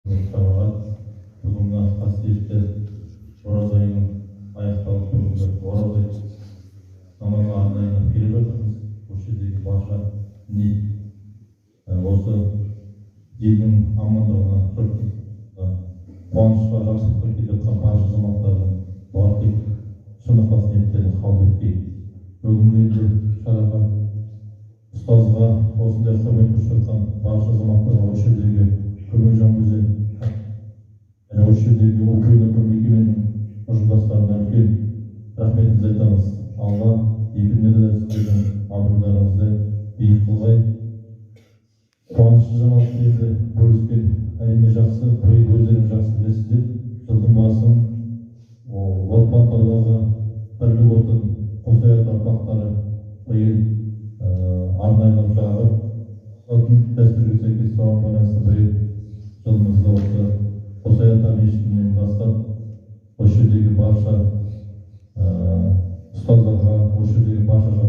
Жамағат бүгінгі қасиетті ораза айының аяқталып бүгінгі ораза намазға арнайы келіп жатырмыз. Осы жердегі барша ниет осы елдің амандығына, жұрттың қуанышқа, жақсылыққа келіп жатқан барша азаматтардың барлық шын ықылас ниеттерін қабыл етпей, бүгінгі шараға ұстазға осындай құрмет көрсеткен барша азаматтарға, осы жердегі көмек жамбызен және осы жердегі оқу мекеменің ұжымдастарына үлкен рахметімізді айтамыз. Алла екі дүниеде де сіздердің абыройларыңызды биік қылғай. Қуанышты жаңалықпен бөліскен әрине жақсы, өздеріңіз жақсы білесіздер. Жылдың басын отбасылардағы бірлік отын Қосай ата ұрпақтары биыл арнайлап жағып, дәстүрге сәйкес соған байланысты биыл жылымызда осы Қосай ата мешітінен бастап осы жердегі барша ұстаздарға,